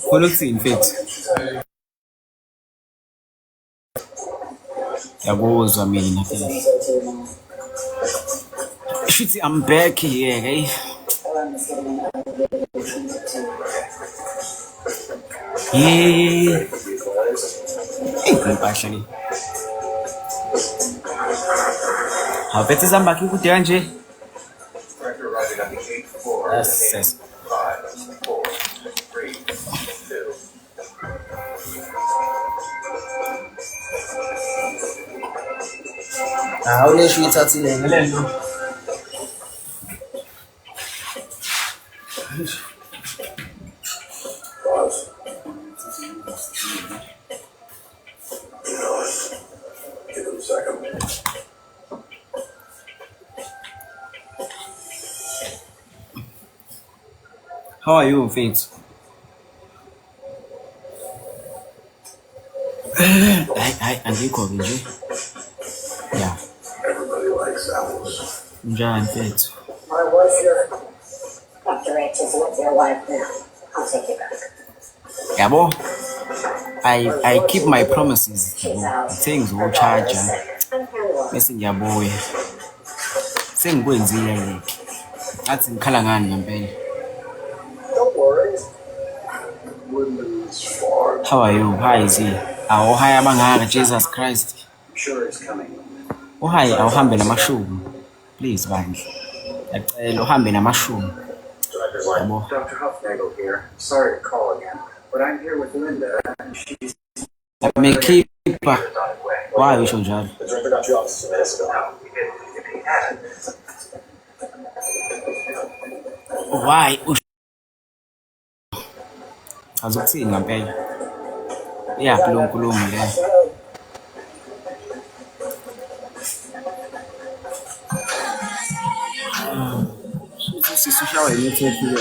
Khulukuthini mfethu? Yabuzwa mina phela. Shuthi I'm back here, okay? Yeah. Impahla le. Awuphethe isambakhe kude kanje? Yes. Awulesho uyithathile ngale nto. How are you, mfethu? Hayi andikho nje. Yeah. Njani mfethu? I was your Dr. H is with your wife now. I'll take you back. Yabo. I keep my promises. Things will charge. Bese ngiyabuya. Sengikwenzile ke. Athi ngikhala ngani ngempela. Don't worry. How are you? How is he? Awuhaya bangaka Jesus Christ. I'm sure it's coming. Uhayi awuhambe namashumi. Please bandla. Ngiyacela uhambe namashumi. Yabo. Dr. Huffnagel here. Sorry to call again, but I'm here with Linda and she's Amekhipha. Why usho njalo? the director got you off some minutes ago. If he had. Why usho? Azokuthini ngempela? Iyaphi lo nkulumo le? Sisishawa network le.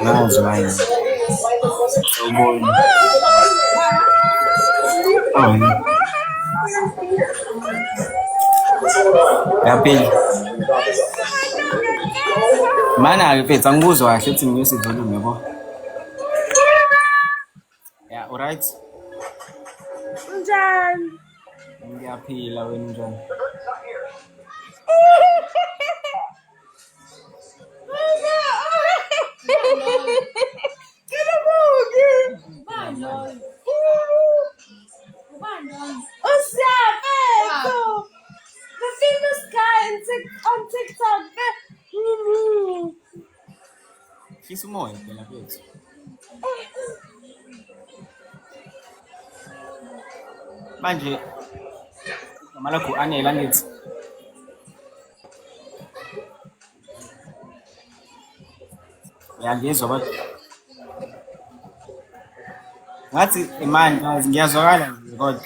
Nazo hayi. Ubona. Yapheli. Mana mfethu angikuzwa kahle uthi ngiyose volume yabo. Yeah, alright. Njani? Ngiyaphila wena njani? Usiyaphezulu. The famous guy on TikTok. Fisa umoya phela mfethu. Manje igama lakho Anele angithi. Uyangizwa kodwa. Ngathi imani ngiyazwakala nje kodwa.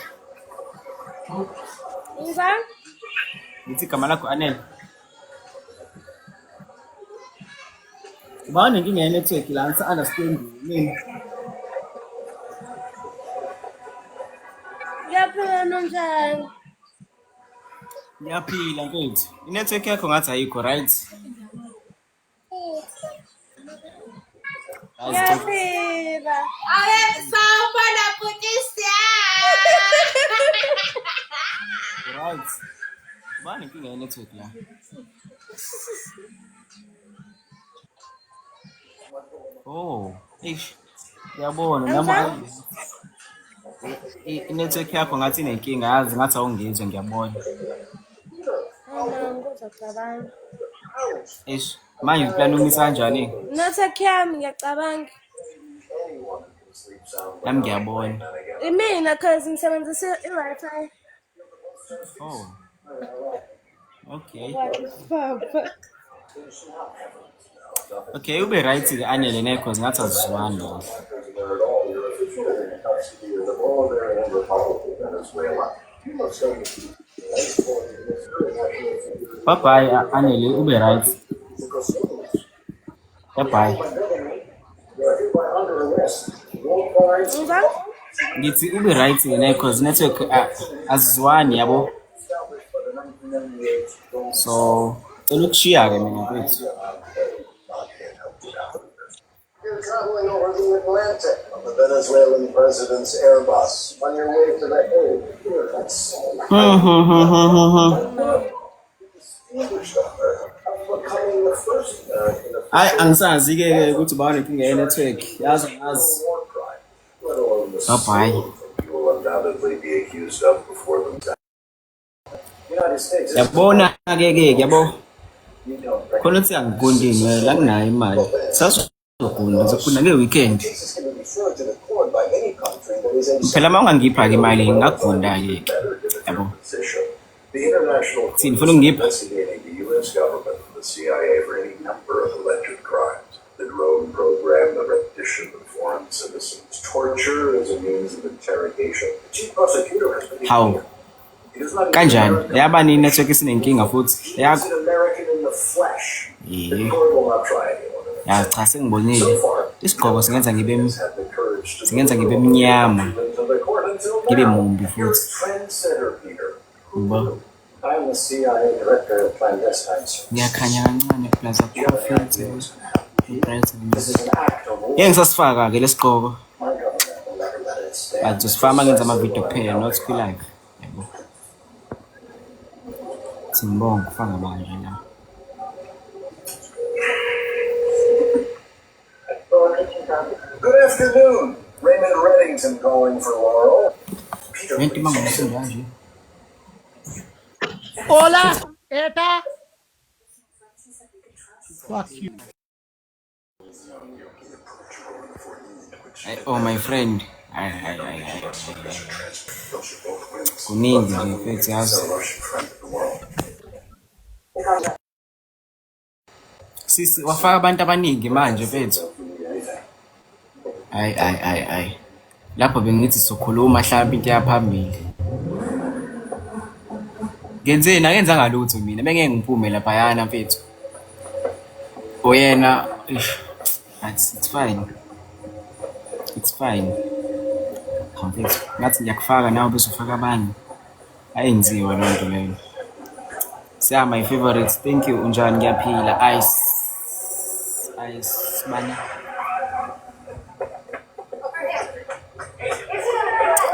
Njani? Ngithi igama lakho Anele. Ubani inkinga ye-network la ngisa understand mina. Ngiyaphila njani? Ngiyaphila mfethu. I-network yakho ngathi ayikho right? Ngiyaphila. Right. Ubani inkinga ye-network la? Oh, ish. Ngiyabona nama i-network yakho ngathi inenkinga yazi ngathi awungizwe ngiyabona. Ngizocabanga. Ish. Manje uplan umisa kanjani? Network yami ngiyacabanga. Nami ngiyabona. Imina cause ngisebenzisa i-Wi-Fi. Oh. Okay. Papa. Okay, ube right ke Anele ne cause ngathi azizwani lo. Bye bye Anele ube right. Bye bye. Njani? Ngithi ube right ke ne cause network azizwani yabo. So, cela ukushiya ke mina mfethu. traveling over the Atlantic on the Venezuelan president's Airbus on your way to the Hague. Here, that's distinguished honor of becoming the first American Hayi official angisazi ke ukuthi bani inkinga ye-network. Yazi ngazi. war crime, let alone the Bye-bye. slew you will undoubtedly be accused of before them. United States is Yabona ke yabo. you don't Khona ukuthi angikundini la kunayo imali. Sasogunda ngizogunda nge-weekend. cases can be referred to the court by any country that is a Phela mawungangipha ke imali ngingagunda ke. Yabo. position. The international Thini ufuna ungipha? investigating the U.S. government and the CIA for any number of alleged crimes. The drone program, the rendition of foreign citizens, torture as a means of interrogation. The chief prosecutor has been How? He does not even Kanjani? American. Yabani i-network isinenkinga futhi. He is an American in the flesh. The Yeah. court will not try anyone. Ya cha sengibonile. So far, Isigqoko singenza ngibe has had the courage to singenza go ngibe mnyama. to the court until Ngibe now. mumbi You're a futhi. trendsetter, Peter. Yabo. I'm the CIA director of clandestine service. Ngiyakhanya kancane plaza profit. This is an act of war. Ngeke ngisasifaka ke lesigqoko. My government will never let it stand. Azosifama ngenza ama-video kuphela not live. Yabo. Simbonga kufanga manje la. Good afternoon. Raymond Reddington calling for Laurel. Peter, Ngento mangumsindo kanje. Hola, Eta. Fuck you. Oh my friend. Ay. Kuningi nje mfethu yazi. Russian friend of the world. Sisi wafaka abantu abaningi manje mfethu. Ay. Lapho bengithi sokhuluma mhlawumbe into yaphambili. Ngenzeni akenzanga lutho mina bengeke ngiphume lapha yana mfethu. Oyena it's fine. It's fine. Mfethu ngathi ngiyakufaka nawe bese ufaka abanye. Ayenziwa le nto leyo. Siya my favorites. Thank you unjani ngiyaphila. Ice bani.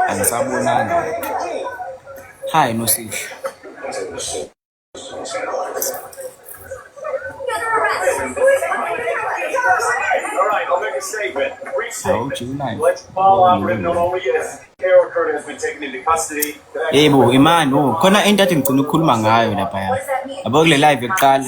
Angisabonanga. Hi Nosihle. All right, I'll make a statement. Brief How statement. do you like? Let's follow up written on only yes. Carol Kurt has been taken into custody. Yebo imani khona into athi ngicela ukukhuluma ngayo lapha ya. Yabo kule live eqala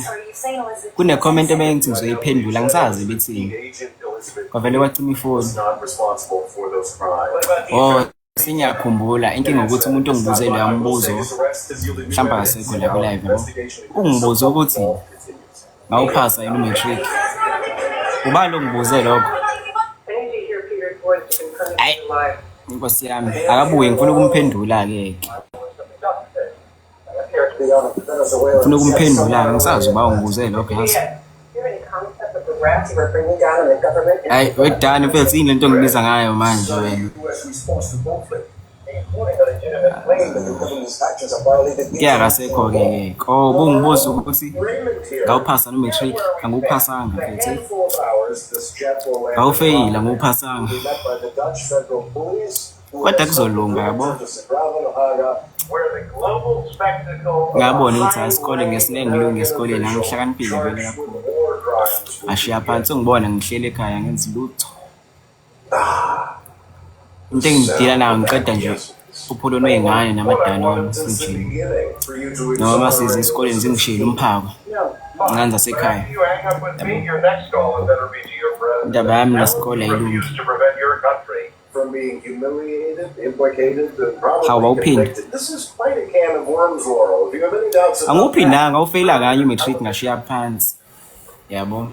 kune comment ebengithi ngizoyiphendula ngisazi bethini. Agent Elizabeth Kwavele wacima ifoni. is not responsible for those crimes. What about the Sinyakhumbula inkinga ukuthi umuntu ongibuze lo yambuzo arrest has yielded new mhlawumbe evidence. akasekho la ku live yabo. Investigation Ungibuza ukuthi continues. ngawuphasa yini matric. Uba lo ngibuze lokho. I need to hear Peter's voice to confirm Aye. he's alive. Inkosi yami akabuye ngifuna ukumphendula ke. Ngifuna ukumphendula ngisazi uba ungibuze lokho yazi. Do you have any concept of the rats we're bringing down on the government? Hayi wedani mfethu yini lento ngibiza ngayo manje wena. U.S. response to conflict, including a legitimate claim that the government's actions have violated the Kuyakasekho ke. Oh bungibuza ukuthi Raymond here. ngawuphasa no matric angiwuphasanga In a mfethu. handful of hours, this jet will land Ngawufeyila ngiwuphasanga. be met by the Dutch federal police, who Kodwa will kuzolunga yabo. to Sagravenhaga, Where the global spectacle Ngabona ukuthi ayisikole ngesinengilungu esikoleni angihlakaniphile vele kakhulu. war crimes. Ashiya phansi ungibona ngihlele ekhaya ngenza lutho. Into engidila nayo ngiqeda nje upholo lwezingane namadana Since the sijini. beginning, for you to Noma size esikoleni zingishila umphako. Nganza sekhaya. you hang up with me, your next call had better be to your president. Indaba yami nesikole ayilungi. Refuse to prevent your country from being humiliated, implicated, and probably How about pinned? convicted. This is quite a can of worms, Laurel. If you have any doubts about Angiwuphindanga awufeyila kanye umatric ngashiya phansi. Yabo.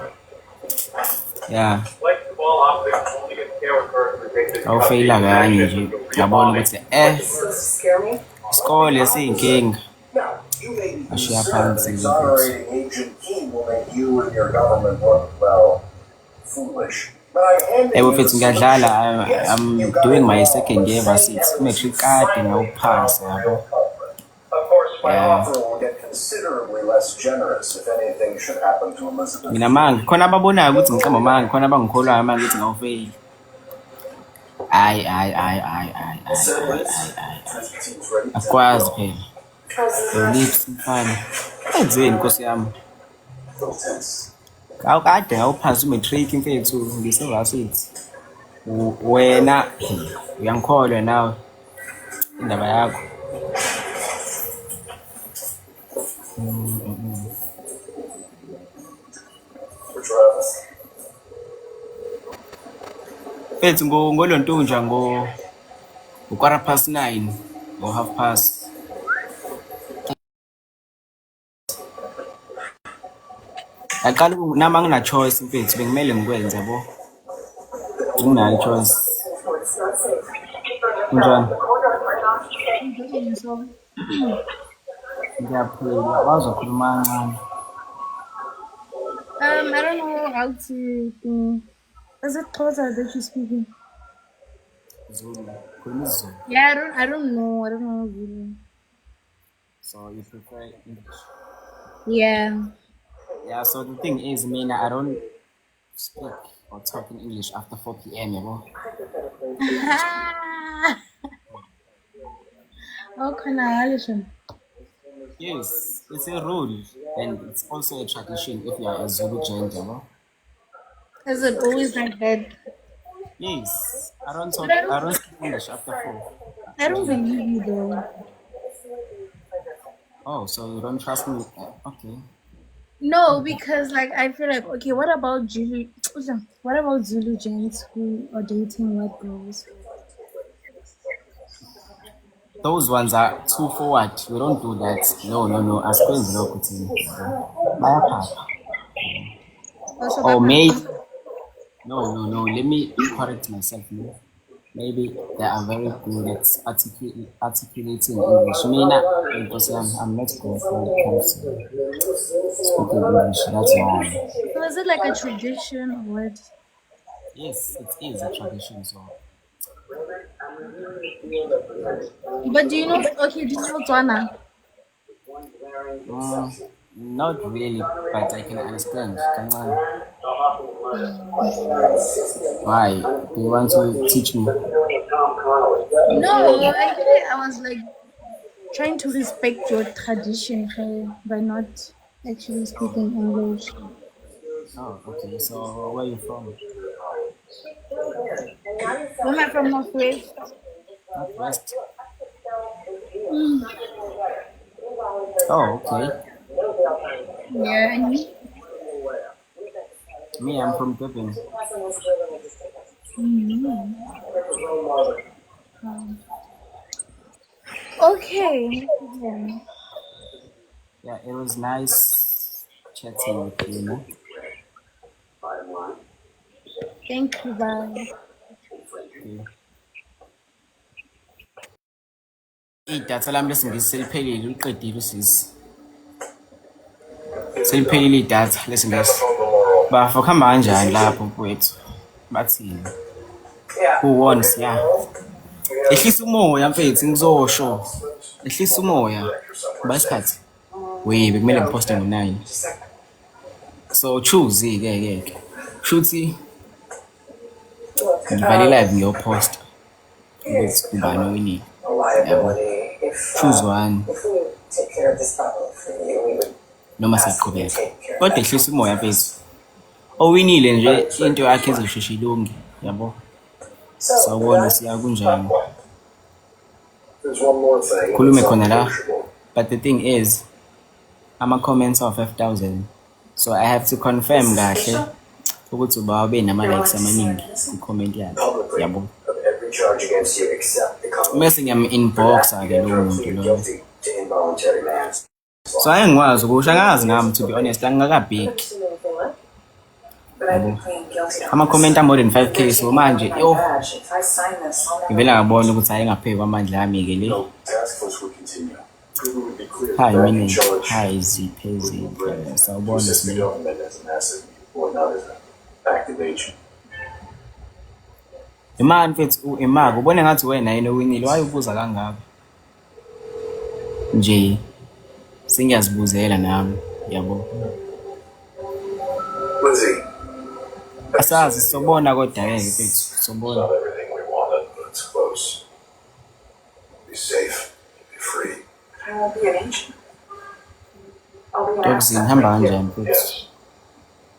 Yeah. like the ball off there, only get Carol Kurt to take the Awufeyila kanye nje. Yabona ukuthi This will scare me. isikole siyinkinga. now, you may be Ashia concerned Pansi. exonerating Agent King will make you and your government look, well, foolish. But I'm handing Ebo you the mfethu ngiyadlala solution. Yes, I'm you got doing it my wrong. second year varsity. Matric kade ngawuphasa yabo. Of course, my Yeah. Offer will get considerably less generous if anything should happen to Elizabeth. Mina manje khona ababonayo ukuthi ngiqamba manje khona abangikholwayo manje ukuthi ngawufeyili. Hayi. Team's ready to Akwazi phela. Lips mfana. Enzeni Nkosi yami? little tense. Kade ngawuphasa umatric mfethu ngisevasithi. Wena uyangikholwa nawe. Indaba yakho. For Travis. Mfethu ngolontunja ngo 9:15 or 9:30. Aqala nama ngina choice mfethu bengimele ngikwenze yabo. Nginayo choice. Njani? Ngiyaphila wazokhuluma kancane. I don't know how to. Is it Xhosa that you're speaking? Zulu. Khuluma isiZulu. Yeah, I don't know. I don't know Zulu. So you prefer English? Yeah. Yeah, so the thing is, Mina, I don't speak or talk in English after 4 p.m. yabo. Oh, can I listen? Yes, it's a rule and it's also a tradition if you are a Zulu gent, yabo. Is it always like that? Yes, I don't speak English after 4. I don't believe you though. Oh, so you don't trust me? Okay. No, because like I feel like okay, what about Zulu? What about Zulu gents who are dating white girls? Those ones are too forward. We don't do that. No. As friends, no kuthini. Bayaphatha. Also, Or maybe no. Let me correct myself. No. Maybe they are very good at articulating English. Mina, because I'm not good when it comes to speaking English. That's why. so is it like a tradition or what? Yes, it is a tradition. So But do you know? Okay, do you know Tswana? not really, but I can understand. Kancane. Why? Do you want to teach me? No, actually, I was like trying to respect your tradition by not actually speaking English. Oh, okay. So where are you from? Am I from Northwest? Northwest. Oh, okay. Yeah, and me? Me, I'm from Durban. Okay. Yeah. Yeah, it was nice chatting with you. No? Thank you, bye. Okay. Idatha lami lesingisi seliphelile uliqedile usisi. Seliphelile idatha lesingisi. Bafa kuhamba kanjani lapho mfowethu? Bathini? Who wants? Yeah. Ehlisa umoya mfethu ngizosho. Ehlisa umoya. Kuba isikhathi. Bekumele ngiposte ngo9. So choose ke. Shuthi ngivale live ngiyopost. Ukuthi kubani owinile. Liability. Choose one. If we take care of this problem for you, we would Noma siqhubeka. Kodwa ehlisa umoya mfethu. Owinile nje into yakhe ezosheshe ilungi, yabo. Sawubona siya kunjani. There's one more thing. Khulume khona la. But the thing is, ama-comments are 5,000. So I have to confirm kahle ukuthi uba ube nama-likes amaningi ku-comment yakhe, Publicly yabo. of every charge against you except the Mese ngiyam-inboxa ke lowo muntu loyo. guilty to involuntary manslaughter. So angikwazi ukusho, angazi nami to be honest, angikakabheki. But I've been pleading guilty to Ama-comment are more than 5K, so manje, yo, badge. If I sign this, I'll never ngivele ngabona ukuthi hayi ngapheki kwamandla ami ke le. No, task force will continue. It would be clear Hi, that in meaning, charge hi, Ziphe. to Sawubona assist the sibili. government as an asset or not as an active agent. Imali mfethu imali ubone ngathi wena yena owinile waye ubuza kangaka nje sengiyazibuzela nami yabo. Lizzie, Asazi sobona kodwa ke mfethu sobona. not everything we wanted, but it's close. Be safe, be free. I won't be an angel. I'll be an Dokuzini asset hamba right here. kanjani mfethu? Yes.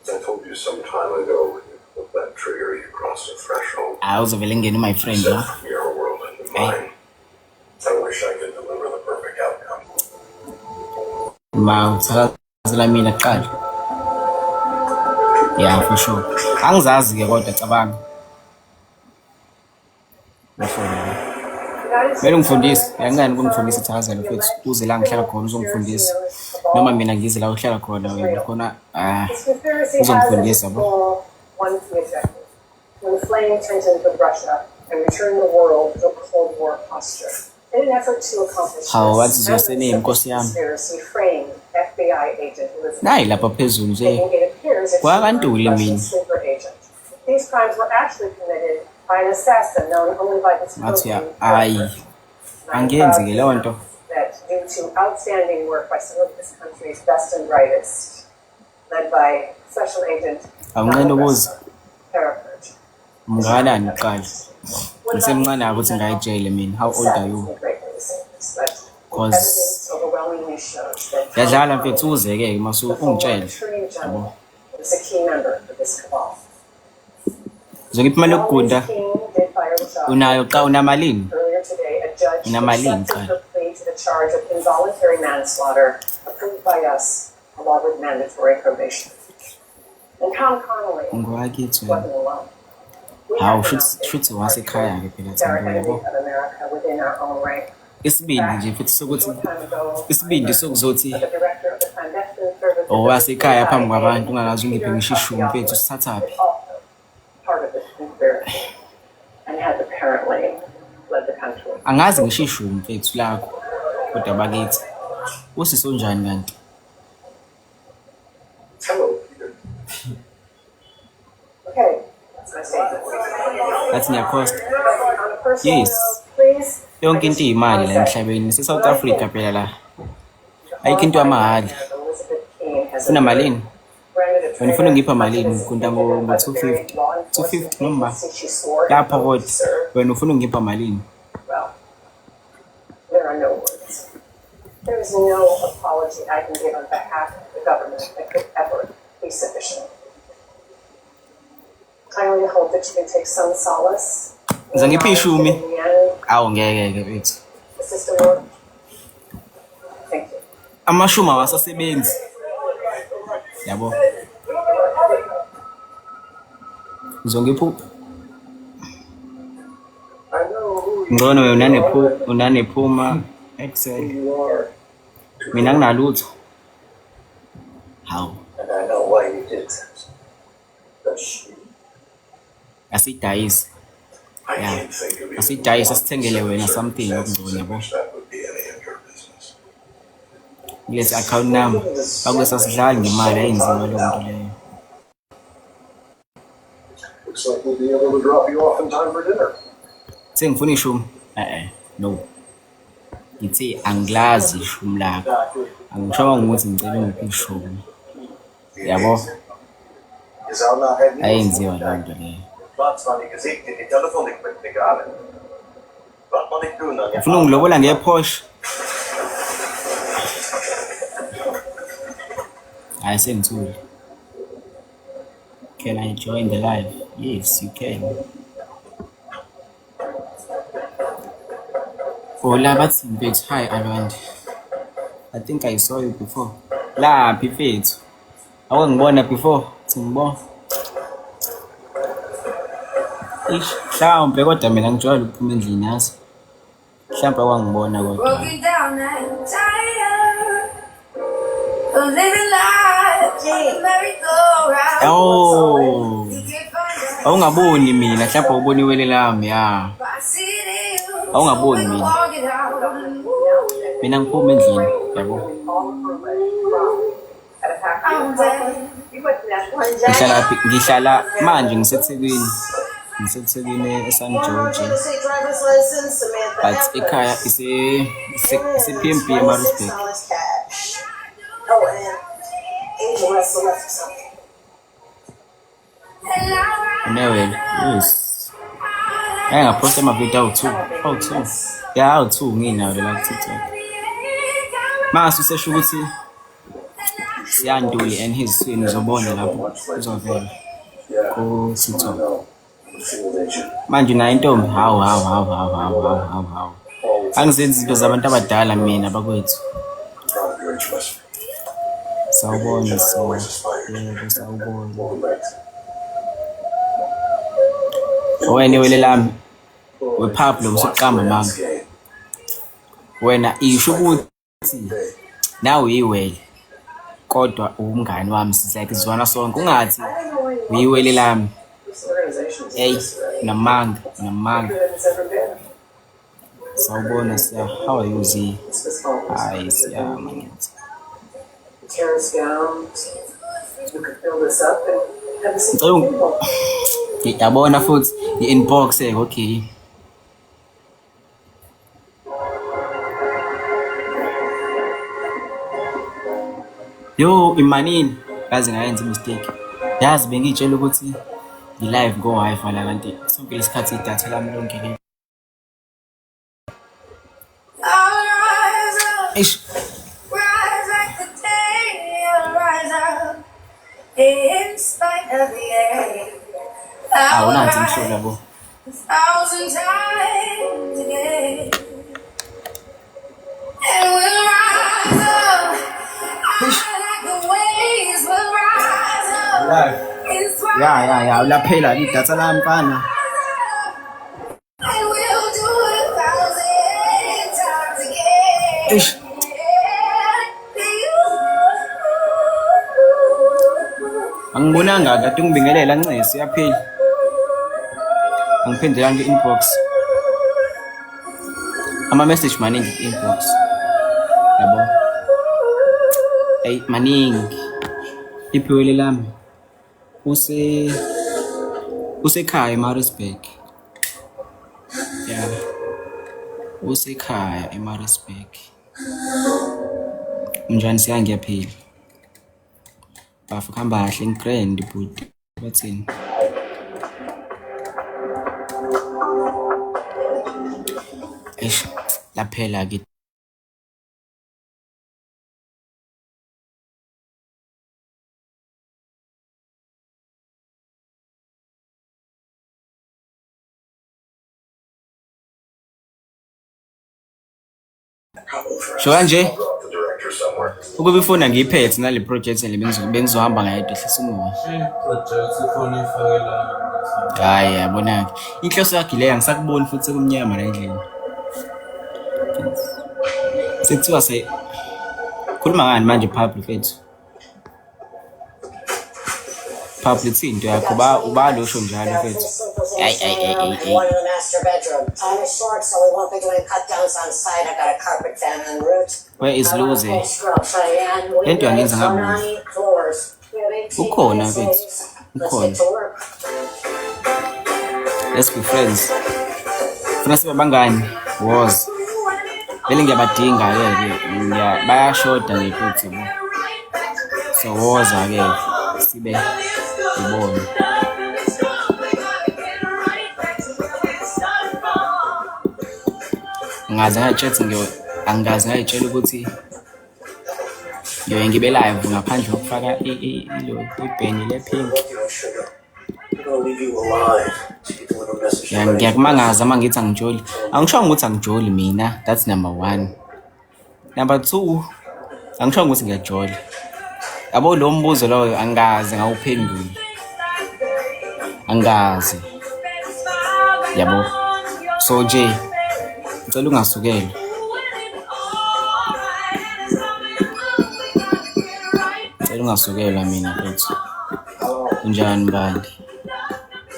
I told you some time ago when you pulled that trigger, you crossed a threshold. Uzovele ngene my friend Set la. from your world into mine. I wish I could deliver the perfect outcome. Ma uthakazela mina kuqala. Yeah, for sure. Angizazi ke kodwa cabanga. Mele ungifundise, yangani ukungifundisa ithakazelo mfethu. Uze la ngihlala khona uzongifundisa. Noma mina ngize la uhlala khona wena khona This conspiracy uzongifundisa has bo. its goal, one key objective: to inflame tensions with Russia and return the world to a Cold War posture. In an effort to accomplish Hawu, wathi this, uzosene Nkosi yami. conspiracy framed FBI agent Elizabeth. Nayi lapha phezulu nje. Making it appear as if she Kwa were a kantuli Russian mina. sleeper agent. These crimes were actually committed by an assassin known only by his Ngathi code name, ayi. Parker. Angiyenzi ke leyo nto. That due to outstanding work by some of this country's best and brightest, led by Special Agent Awunqeni ukuze Parapet. mnganani uqala. Ngisemncane ukuthi ngayijele mina. How old are you? Cause yadlala mfethu uze ke masu ungitshele. Yabo. is a key member of this cabal. Uzongipha imali yokugunda. King did fire the shot. Unayo xa unamalini. Earlier today, a judge Inamalini, accepted cha. her plea to the charge of involuntary manslaughter approved by us, along with mandatory probation. And Tom Connolly Ngwakithi wena. wasn't alone. We Hawu have shuthi wasekhaya ke phela our Thando enemy yabo. of America within our own rank. Isibindi nje futhi sokuthi Short time ago, isibindi sokuzothi the director of the clandestine service owasekhaya phambi kwabantu ungangazi ungiphe ngisho ishumi mfethu sithathaphi. is also part of this conspiracy and has apparently led the country. Angazi ngisho ishumi mfethu lakho kodwa bakithi. Usiso njani kanti? Hello, Peter. Okay, that's my statement. Lathi ngiyakhosta. On a personal Yes. note, please. Yonke into iyimali la emhlabeni. Se-South Africa phela la. Ayikho into yamahhala. Elizabeth King has Ufuna malini? branded a Wena ufuna ungipha malini? Ngikunda ngo-250. 250 noma? she swore Lapha to kodwa serve. wena ufuna ungipha malini? Well, there are no words. There is no apology I can give on behalf of the government that could ever be sufficient. I only hope that you can take some solace. in the Ngizongipha knowledge that ishumi. in the end, Awu ngeke ke bethu. the system worked. Thank you. Amashumi awasasebenzi. Yabo. Ngizongipha I know who ngcono wena unanephuma Excel. you are, Mina nginalutho. Hawu. and I know why you did this. That's you. Asidayisi. I Yeah. can't think of Asidayisi asithengele wena something okungcono yabo. that would be any of your business. Kulesi account number bakwesa sidlali ngemali ayenziwa leyo nto leyo. Looks like we'll be able to drop you off in time for dinner. Sengifuna ishumi. No. Ngithi angilazi ishumi lakho. Angisho ukuthi ngicela ngiphi ishumi. Yabo. Je zou naar het nieuws Ayenziwa moeten leyo nto kijken. leyo. In plaats van je gezicht in die telefoon ik moet begaren. Wat moet ik doen dan? Je Ufuna ungilobola ngePorsche? Hayi sengithule. Can I join the live? Yes, you can. Hola bathi mfethu, hi Arand. I think I saw you before. Laphi mfethu? Awangibona before? Ngibona. Mhlawumbe kodwa mina ngijwayele ukuphuma endlini yazi. Mhlawumbe awangibona kodwa. Broken down and tired of living life on a merry-go-round. Oh. You can't find out. Awungaboni mina, mhlawumbe ubona iwele lami ya. But I see you. Awungaboni So we mina. walk it out. Mina ngiphuma endlini, yabo. I'm dead. Ngihlala manje ngiseThekwini. NgiseThekwini eSan George. But ekhaya ise PMP eMaritzburg. Oh, and Angel Russell left something. Anyway, yes. Ngaphosta amavidiyo awu-2. Yeah, awu-2 nginawo la ku-TikTok. Mase usesho ukuthi siyanduli and his swing uzobona lapho uzovela ku-TikTok. Manje nayo intombi hawu. Angizenzi izinto zabantu abadala mina bakwethu. Sawubona sawubona. Wena wele lami wePablo usuqamba mama. Wena isho ukuthi nawe uyiwele kodwa umngani wami sizake sizwana sonke ungathi uyiwele lami. Hey, namanga. Sawubona siya. How are you Z? Hi siya manyathi. Tear us down. You could fill this up and have a people. Yabona futhi i-inbox okay. Yo imanini kaze ngayenza mistake. Yazi bengitshela ukuthi i-live go Wi-Fi la kanti sonke lesikhathi idatha lami lonke le. Eish. Rise like the day, rise up in spite of the air. Unathi mhlobo yabo. 1,000 times again, and we'll rise up. I like the waves will rise up. In spite Ya ulaphela idatha lami mfana. and we'll do it 1,000 times again. Eish. Angibonanga kade ngibingelela Ncesi yaphela. Angiphendulanga i-inbox. Ama-message maningi ku-inbox. Yabo. Hey maningi. Iphiwele lami. Usekhaya eMaritzburg. Yeah. Usekhaya eMaritzburg. Unjani siyangiyaphila. Bafu khamba kahle ngigrand bhuti. Bathini? Eish, laphela ke. Sho kanje The director somewhere. ukube ifona ngiyiphethe nale project le bengizohamba ngayo ehlisa umoya. Hayi yabona ke. Inhloso yakhe le angisakuboni futhi sekumnyama la endlini. Sekuthiwa khuluma ngani manje Pablo fethu? Pablo into yakho ubalosho njalo fethu. One in the master bedroom. Time is short, so we won't be doing cut downs on site. I got a carpet fan en route. Where is Luze? Lento yangenza ngabuza. Ukhona mfethu. Ukhona. Let's be friends. Funa sibe bangani? Was. Vele ngiyabadinga ke bayashoda nje futhi bo. So woza ke sibe ibona. Angazi ngayitshela ukuthi ngibe live ngaphandle kokufaka ibhenyi le-pink. Ngiyakumangaza uma ngithi angijoli. Angishongo ukuthi angijoli mina, that's number 1. Number 2, angishongo ukuthi ngiyajola. Yabo lo mbuzo loyo angazi ngawuphendula. Angazi. Yabo. So nje ngicela ungasukela. Ngicela ungasukela mina mfethu. Unjani bani?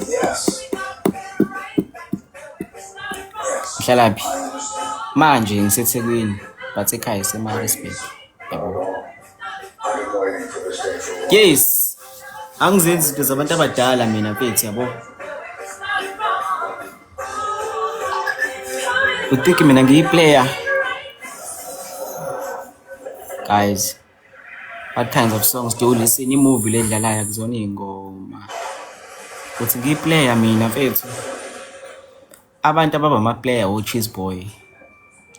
Yes. Ngihlalaphi? Manje ngiseThekwini, but ekhaya eseMaritzburg. Yabo. I've been waiting for this day for a while. Yes. Angizenzi izinto zabantu abadala mina mfethu yabo. Uthiki mina ngiyiplayer. Guys, What kinds of songs do you listen? Movie le dlalayo kuzona ingoma. Uthi ngiplayer mina mfethu. Abantu ababa ama-player Cheese Boy.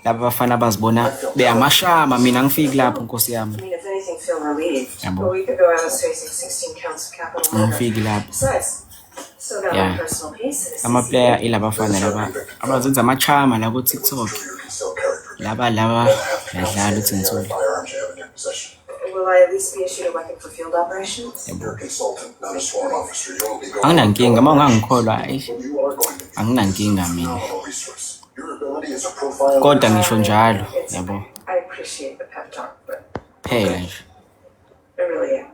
Laba bafana bazibona beamashama mina ngifiki lapho Nkosi yami. I mean, if anything, feel relieved. Yabo. A week ago, I was facing 16 counts of capital murder. Ngifiki lapho. Besides, still got Yeah. my personal peace. Ama-player ilaba bafana laba abazenza amachama la ku TikTok. You can still carry protection. Laba yadlala uthi ngithole. Firearms you have in your possession. Will I at least be issued a weapon for field operations? You're a consultant, not a sworn officer. You won't be going. Anginankinga mawungangikholwa What you are going to be anginankinga mina. phenomenal resource. Your ability as a profiler. Kodwa ngisho njalo It's yabo. okay. I appreciate the pep talk, but Phela nje. I really am.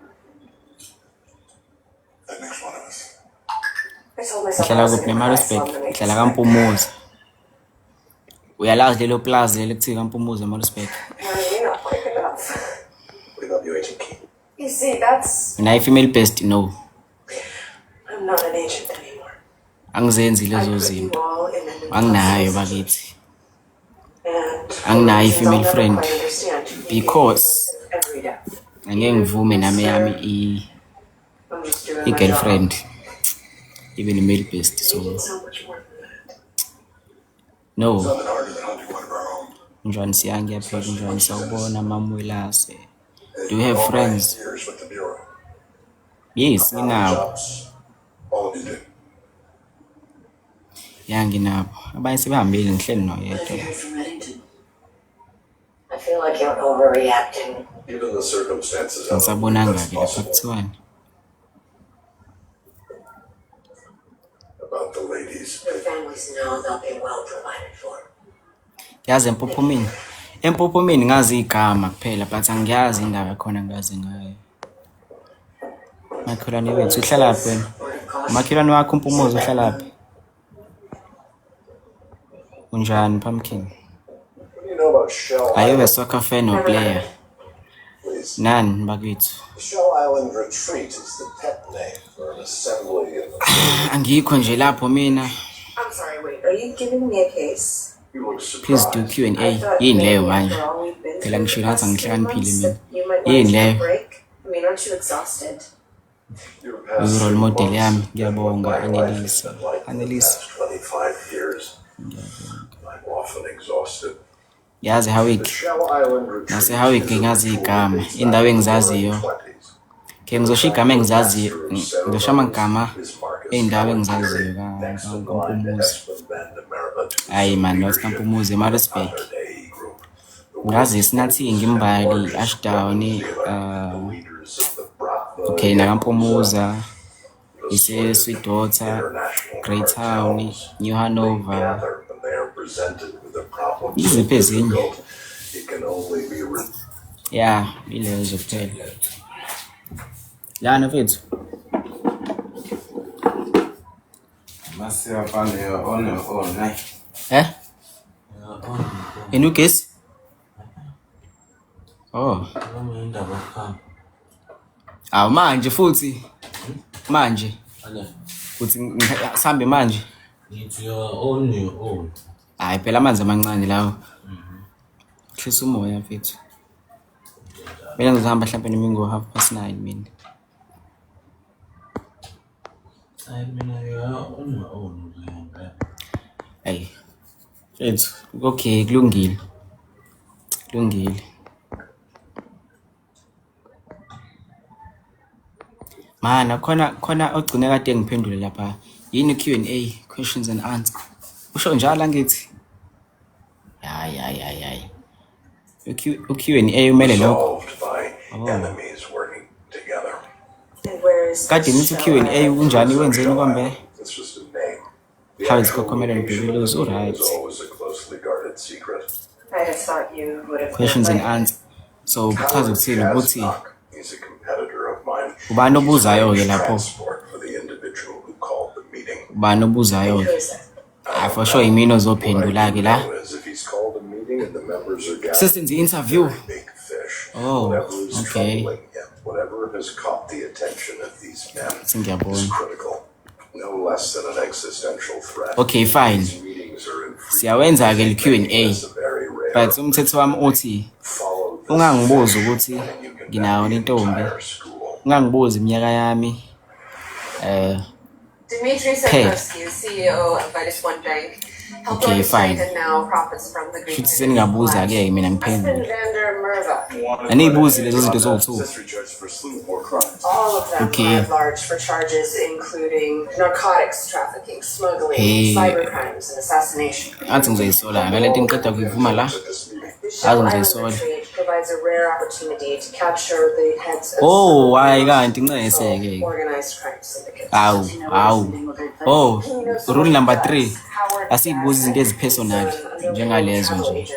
That makes one of us. I told myself I Ngihlala wasn't kuphi gonna cry, so eMaritzburg? I'm gonna make Ngihlala this happen. kaMpumuza. Uyalazi lelo plaza leli kuthiwa kaMpumuza eMaritzburg. Apparently not quick enough. What about you, Agent Key? You see, that's... Mina i-female best no. I'm not an agent anymore. Angizenzi I lezo put zinto. you all in an Anginayo impossible bakithi. And Anginayo reasons I'll i-female never friend. quite understand. Because Every day. angeke ngivume nami yami I'm just doing my i-girlfriend even i-male best job. so It's so much more than that. no. Nothing harder than hunting one of our own. Njani siyangiyaphela njani sawubona mamwelase. And Do you have all my friends? years with the Bureau. Yes, nginawo. Jobs. All of you do. Ya nginabo. Abanye sebehambile ngihleli noyedwa. From Reddington. I feel like you're overreacting. Given the circumstances, Ngisabonanga that's ke lapha possible. kuthiwani. About the ladies. Their families know they'll be well provided for. Yazi empophomeni. Empophomeni ngazi igama kuphela but angiyazi indawo yakhona ngazi ngayo. Makhelwane wethu uhlala laphi wena? Makhelwane wakho uMpumuza uhlala laphi? Unjani Pumpkin? What do you know about Shell Are you a Island? soccer fan or player? Please. Nani bakithi? Shell Island Retreat is the pet name for an assembly of Angikho nje lapho mina. I'm sorry, wait. Are you giving me a case? You look Please surprised. do Q&A. I thought Yini maybe leyo manje? after all we've been Phela through ngisho the nathi past few angihlakaniphile months, mina. that you might Yini want to take leyo? a break. I mean, aren't you exhausted? Your past Uyi-role few model months yami. have been what Ngiyabonga my life has Annelise. been like for the Annelise. past 25 years. I'm often exhausted. Yazi The Hawik. Shell Island Retreat Nase Hawik is a ngiyazi ritual igama. that dates Indawo back to the engizaziyo. 1920s. Ke ngizosho igama engizaziyo. Ngizosho amagama ey'ndawo engizaziyo kaMpumuza. Hayi man, not kaMpumuza eMaritzburg. Ngazi iSnathi ngimbali, Ashdown, okay nakaMpumuza, ise-Sweetwater, Greytown, New Hanover. Yiziphi ezinye? Ya, ilezo kuphela. Lana mfethu. Must have found your own, right? Inu gesi? Oh. Awu manje futhi. Manje. Uthi sihambe manje. It's your own. Hayi phela amanzi amancane lawo. Hlisa umoya mfethu. Mina ngizohamba mhlawumbe nami ngo9:30 mina. I mean, you're on your own. Hey. Mfethu, okay kulungile. Kulungile. Mana khona ogcine kade ngiphendule lapha. Yini Q&A, questions and answers. Usho njalo ngithi. Hayi. Q&A umele lokho. Solved by enemies working together. And where is Kade nithi Q&A unjani wenzeni kwambe? It's just a name. The How is actual Cocomelon location Biblos? of the Alright. is always a closely guarded secret. I just thought you would have Questions and been like, answers. So kuchaza Howard ukuthini ukuthi Kasnock, he's a competitor of mine. ubani He's obuzayo ke arranged lapho? transport for the individual who called the meeting. Ubani obuzayo who ke? is that? For sure yimina What ozophendula I ke do la. know is if he's called a meeting and the members are gathered, Sesenze interview. big fish. Oh, Whatever is okay. troubling him, whatever has caught the attention of these men Singiyabona. is critical. No less than an existential threat. Okay, fine. These meetings are infrequent. Siyawenza ke Q&A. It's a very rare But umthetho wami uthi follow this ungangibuza ukuthi and you can nginayo intombi. entire school. Ungangibuzi iminyaka yami. Dmitry Sadkovsky, CEO of Vitus One Bank, helped Okay, orchestrate fine. and now profits from the Greek Shuthi seningabuza-ke mina Espen ngiphendule. Vander Merva. Aniy'buzi lezo zinto zowu-2. Accessory charges for a slew of more crimes. All of them Okay. are large for charges including narcotics trafficking, smuggling, Hey. cybercrimes, and assassination. Athi ngizoyisola ngale nto ngiqeda kuyivuma la. At this meeting. The Shell Island ngizoyisola. retreat provides a rare opportunity to capture the heads of Oh, hayi some kanti ncese-ke. organized crime syndicates. Hawu. Oh, rule number 3. Asiyibuzi izinto ezipersonal njengalezo nje.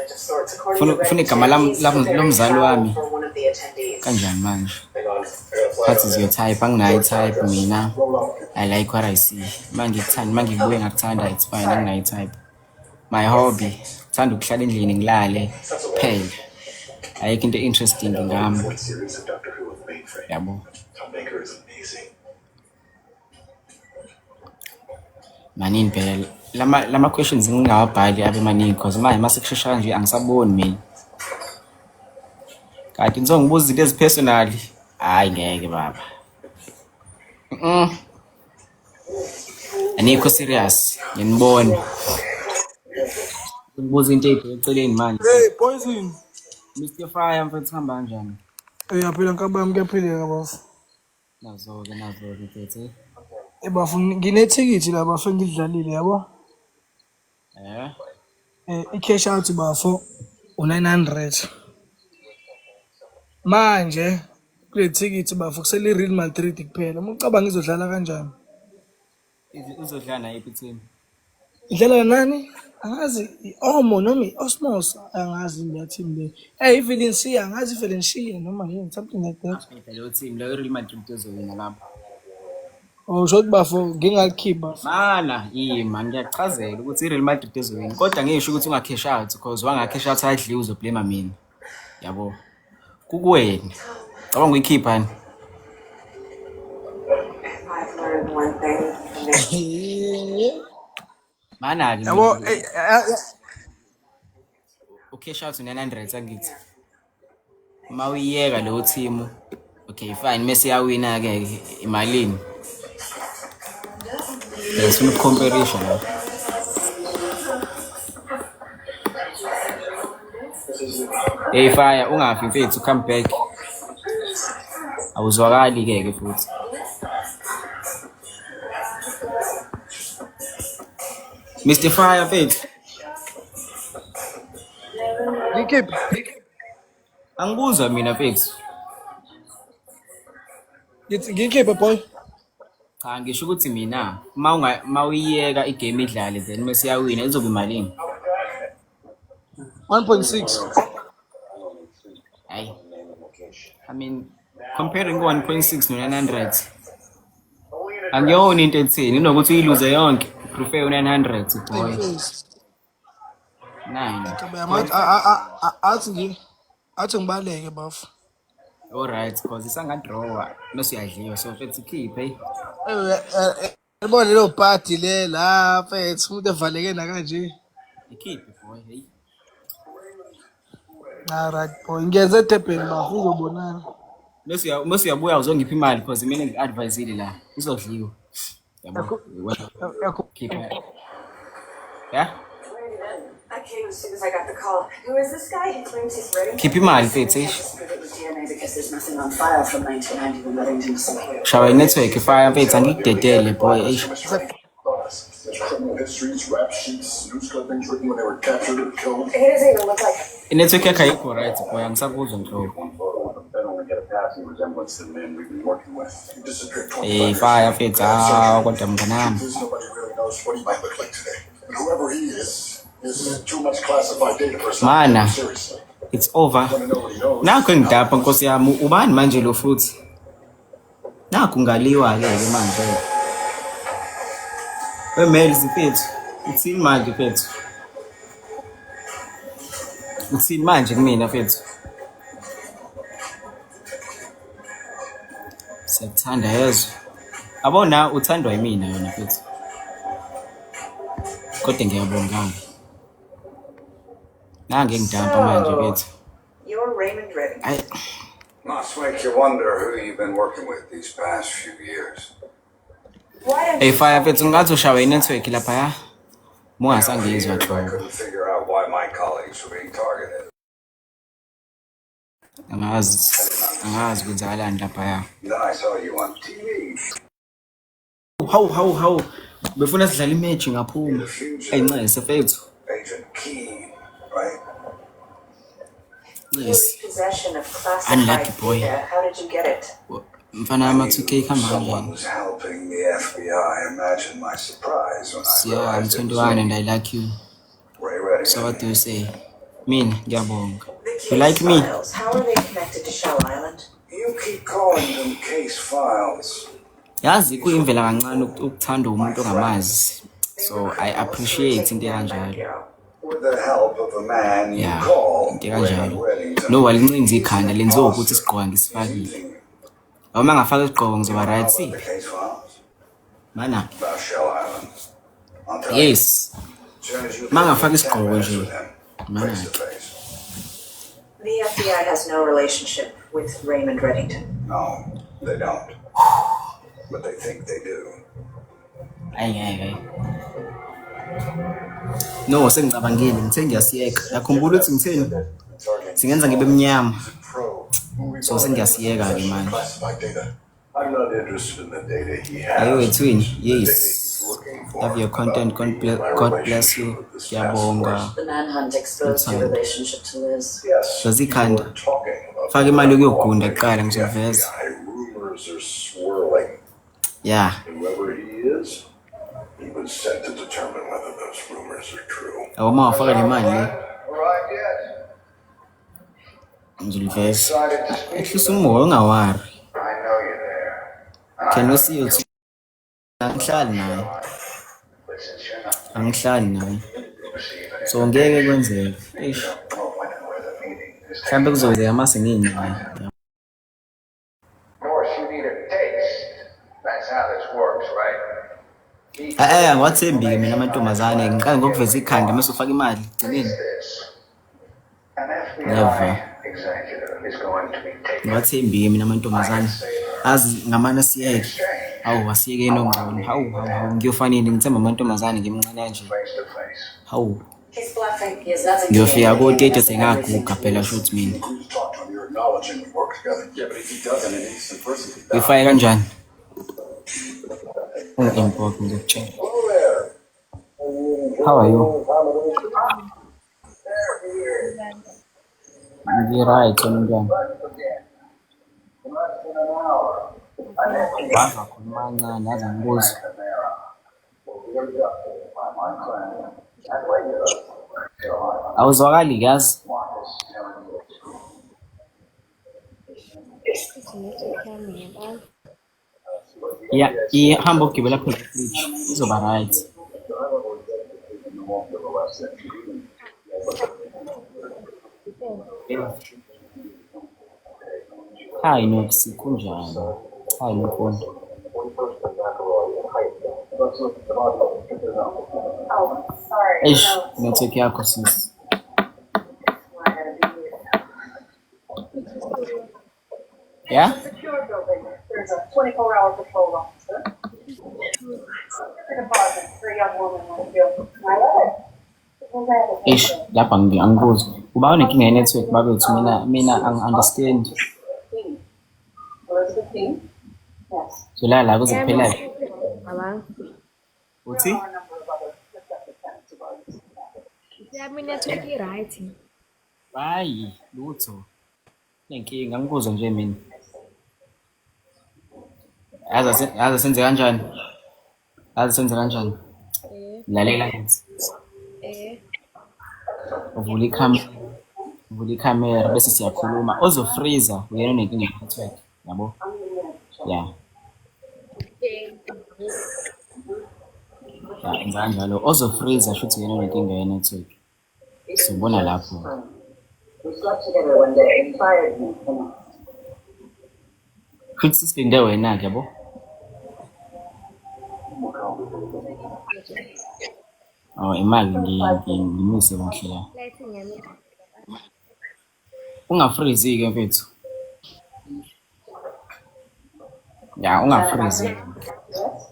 Funa igama lomzali wami. Kanjani manje? What is your type? Anginayo type mina. I like what I see. Mangikuthanda, mangikubuye ngakuthanda, it's fine. Anginayo type. My hobby, thanda ukuhlala endlini ngilale kuphela. Ayikho into interesting ngami. Fourth series of Doctor Who with Mainframe. Yabo. Tom Baker is amazing. Manini phela. Lama questions ngingawabhali abe maningi because manje masekushesha kanje angisaboni mina. Kanti ngizongibuza izinto ezipersonal. Hayi ngeke baba. Anikho serious. Nginibona. Ngibuza into eceleni manje. Hey, Poison. Mr. Fire mfethu hamba kanjani? Uyaphila nkabami kuyaphileka bafu. Nazo-ke mfethu. Bafu nginethikithi la bafu engidlalile yabo. I-cash out bafu u900. Manje kule thikithi bafu kusele Real Madrid kuphela. Ucabanga izodlala kanjani? Uzodlala nayiphi team? Idlala nani? Angazi i-Omo noma i-Osmos angazi leya team le. Valencia angazi Valencia noma yini something like that. Leyo team leyo Real Madrid ezowina lapho. Oh shot bafu ngingalikhipha. Mana man ngiyachazela ukuthi iReal Madrid ezowina kodwa ngisho ukuthi ungacash out because wangacash out ayidliwe uzoblame mina. Yabo. Kukuwena. Cabanga uyikhipha ni. I've learned one thing from this. Mana ke. Yabo Ucash out 900 angithi. Uma uyiyeka leyo team okay fine Messi yawina ke imalini. There's no comparison. Hey Fire, ungafi mfethu come back. Awuzwakali ke futhi. Mr. Fire mfethu. Ngikhipha. Angibuzwa mina mfethu. Ngikhipha boy. Cha ngisho ukuthi mina uma uyiyeka igame idlale then Messi yawina izoba imalini. 1.6. Hayi. I mean comparing 1.6 no 900. Angiyona into ethini inokuthi uyiluze yonke. Prefer 900 boy. 9. Athi ngibaleke bafu. All right because isangadraw Messi yadliwa so mfethu keep Yabona lo party le la mfethu umuntu evaleke na kanje. keep boy hey. Alright boy ngiyenze Durban bafu uzobonana. Messi uyabuya uzongipha imali because mina ngi-advise la izodliwa. Yabo. Keep yeah. I came as soon as I got the call. Who is this guy? He claims he's ready. Keep imali mfethu Prove it with DNA because there's nothing on file from 1990 when Reddington was here. shawa network Fire mfethu angikudedele boy eish. There's criminal histories, rap sheets, news clippings written when they were captured or killed. He doesn't even look like Inetwork yakhe ayikho right boy angisakuzwa nhlobo. One photo of him, then only get a passing resemblance to the man we've been working with. He disappeared 25 Hey years Fire ago. mfethu kodwa mnganami. Nobody really knows what he might look like today. And whoever he is too much classified data for us to Mana. take seriously. It's over. Want to know what he knows? Nakho engidapha Nkosi yami ubani manje lo futhi? Nakho ngaliwa ke manje. Mails mfethu. Uthini manje mfethu? Uthini manje kumina mfethu? Siyakuthanda yezo. Abona uthandwa yimina yona mfethu. Kodwa ngiyabonga. Nange ngidampa manje mfethu. you're Raymond Redding. Must make you wonder who you've been working with these past few years. Why don't Hey, you fire tell me mfethu ngathi ushawe inetwork lapha ya. For Mungasangizwa years, I thobo. couldn't figure out why my colleagues were being targeted. Angazi kwenzakalani lapha ya. Then I saw you on TV. Hawu. Befuna sidlala imatch ngaphuma. The fugitive Ayinqese mfethu. Agent Key, right? you're Yes. in possession of Unlucky classified boy. data? How did you get it? Mfana ama 2K khamba Someone kanjani? was helping the FBI. Imagine my surprise when I Yeah, I'm realized it was 21 and I like you. Ray Redding. So what do you say? Mina ngiyabonga. The You case like me? files, how are they connected to Shell Island? You keep calling them case files. Yazi kuyimvela kancane ukuthanda umuntu ongamazi. So I appreciate into kanjalo. With the help of a man you Yeah, call into Raymond kanjalo. Reddington. No walincinza ikhanda lenziwe ukuthi isigqoka ngisifakile. Uma ngafaka isigqoko ngizoba right The see. case files Mana. about Shell Island. I'll tell you. Yes. As soon as you Mangafaka get 10 isigqoko minutes nje. with him, Mana. face to face. The FBI has no relationship with Raymond Reddington. No, they don't. But they think they do. Ayi. No, sengicabangile ngithe ngiyasiyeka. Yakhumbula ukuthi ngitheni? Singenza ngibe mnyama. So sengiyasiyeka ke manje. Classified data. I'm not interested in the data he Are you a has. twin? The data Yes. he's looking for Have your content. about God bless you. Ngiyabonga. The manhunt exposed your relationship to Liz. Yes. Sazikhanda. We're talking about Faka imali yokuyogunda kuqala ngizoveza. Rumors are swirling. Yeah. Whoever he is, he was sent to determine whether those rumors are true. Awuma wafaka le mali le. Right yet. Ngizoliveza. Decided to speak. Ehlisa umoya ungawari. I know you're there. Can we see you? Angihlali naye. But since you're not Angihlali naye. receiving So ngeke kwenzeke. Eish. know when and where the meeting is Mhlambe kuzokwenzeka mase ngingayi. Of course, you need a taste. That's how this works, right? Ngiwathembi-ke mina amantombazane ngiqale ngokuveza ikhanda mase ufaka imali gcineni. This. An Never. FBI executive is going to be taken Ngiwathembi-ke mina amantombazane. Azi ngamana siyeke. exchange Hawu asiyeke nongcono. Hawu ngiyofanele ngithemba amantombazane ngimncane kanje. face to face. Hawu He's bluffing. He has nothing to ngiyofika gain. kotete sengaguga phela shothi mina. You talk to him, you're acknowledging we work together. Yeah, but if he doesn't, an innocent person could die. Uyifaye kanjani? Ungi-import ngizokutshela. How are you? Ngi-right wena njani? Waza khuluma kancane yaze ngibuze. Awuzwakali yazi? Yeah, ihamba ukugibela phela ifridge. Izoba right. Hayi Noksi kunjani? Hayi Mfundo. Oh, sorry. Eish, No, network yakho sis. I gotta be here. Yeah? Secure building. There's a 24-hour patrol officer. An apartment for a young woman with you. I love it. Eish, lapha angibuzwa. Uba unenkinga ye-network babethu mina ang-understand. Elizabeth King? Yes. Zulala la kuze kuphela. Uthi? There are a number of other prospective tenants of ours. Yami network i-right. Hayi, lutho. Nenkinga ngibuzwa nje mina. Yazi senze kanjani? Lalela ngithi. Uvula ikhamera bese siyakhuluma. Ozofreezer uyena onenkinga ye-network, yabo? Yeah. Ya enza kanjalo. Ozofreezer shuthi uyena onenkinga ye-network. Sibona lapho. We slept together one day and fired me. Futhi sibinde wena-ke yabo? Oh, imali ngimise kahle la. Ungafreeze-ke mfethu. Ya ungafreeze. Yes,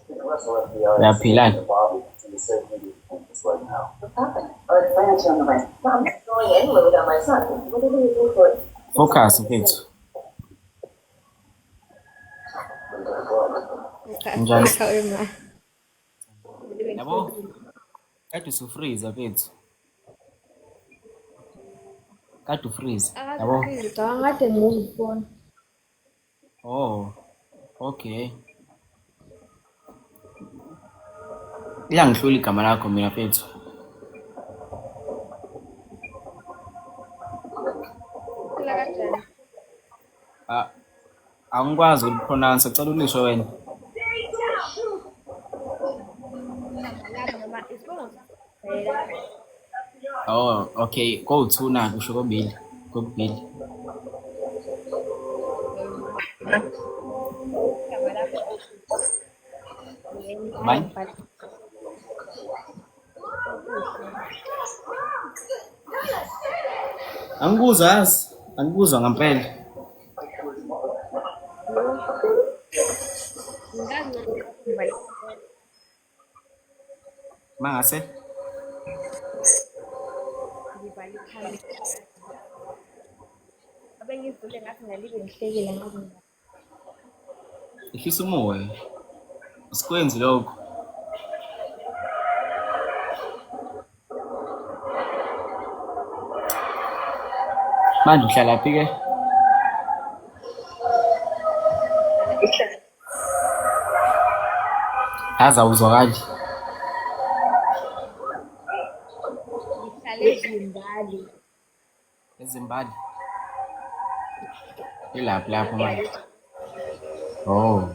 the rest of the FBI Uyaphila. Bobby to the safe meeting campus right now. What's happening? French on the way. I'm going anywhere without my son. What do you do for it? Focus mfethu. Njani? Yabo. Kade usufreeze mfethu. Kade ufreeze. Yabo. Ngicabanga move phone. Oh. Okay. Iyangihlula igama lakho mina mfethu. Angikwazi ukupronounce, cela ulisho wena. Oh, okay. Go to na kusho kobili. Kobili. Bye. Angikuzwa ngempela. Mangase? Ihlisa umoya. Sikwenzi lokho. Manje uhlala phi ke? Azawuzwakali. Ezimbali. Ilaphi lapho manje? Oh.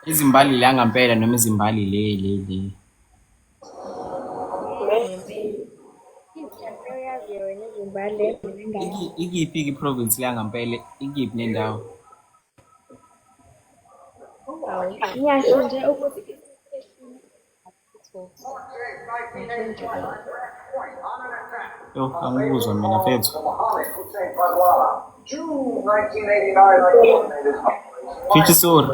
Izimbali la ngempela noma izimbali le. Ikiphi province la ngempela? Ikiphi nendawo? Ngiyasho nje ukuthi Yo, angikuzwa mina mfethu. June 1989, Fithi suri.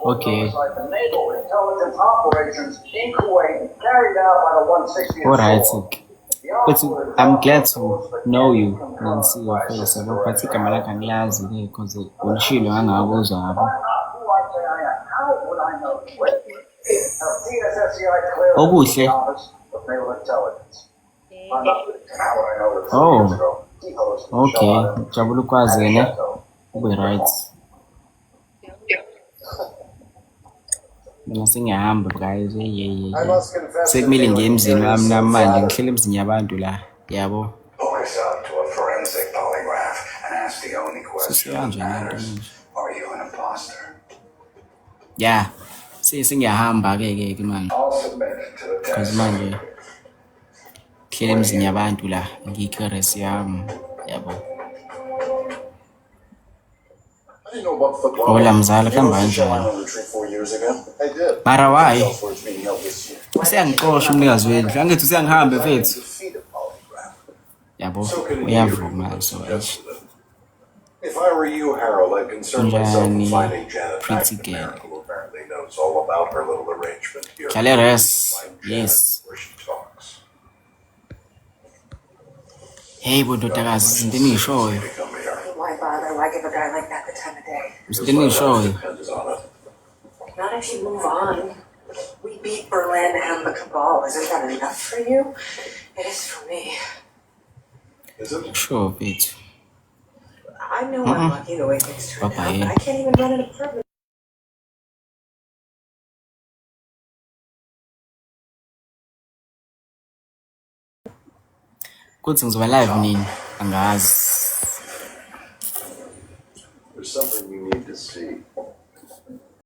Okay. naval intelligence operations in Kuwait carried out by the 160th. Alright. But I'm glad to know you and see your face. But igama lakho angilazi ke because ulishilo ngangakuzwa ngabo. Okuhle. Oh. Okay. Jabula ukwazi ne. Ube right. Mina sengiyahamba guys. Sekumele ngiye emzini wami namanje ngihlele emzini yabantu la. Yabo. Pull yourself to a forensic polygraph and ask the only question that matters. Are you an imposter? Yeah. Sengiyahamba ke manje. I'll submit to the test. Cause manje ngihlele emzini yabantu la. Ngikho yami. Yabo. I didn't know about football. Hola mzala kamba kanjani? 4 years ago. I did. Mara why? For its being held this year. Usiyangixosha umnikazi wendlu. Angithi usiyangihambe mfethu. Defeat a polygraph. Yabo. So can you Uyavuma so If I were you, Harold, I'd concern myself with finding Janet Pretty McNamara, girl. who apparently knows all about her little arrangement here. Dlale res. Find Janet Yes. where she talks. Hey bododakazi izinto eniyishoyo. Come here. Why bother? Why give a guy like that the time of day? Izinto eniyishoyo. Depends on it. Not if you move on. We beat Berlin and the Cabal. Isn't that enough for you? It is for me. Is it? Sure bitch. I know I'm lucky the way things turn Papa, out, yeah. but I can't even run an apartment. Kuthi ngizoba live nini? Angazi. There's something you need to see.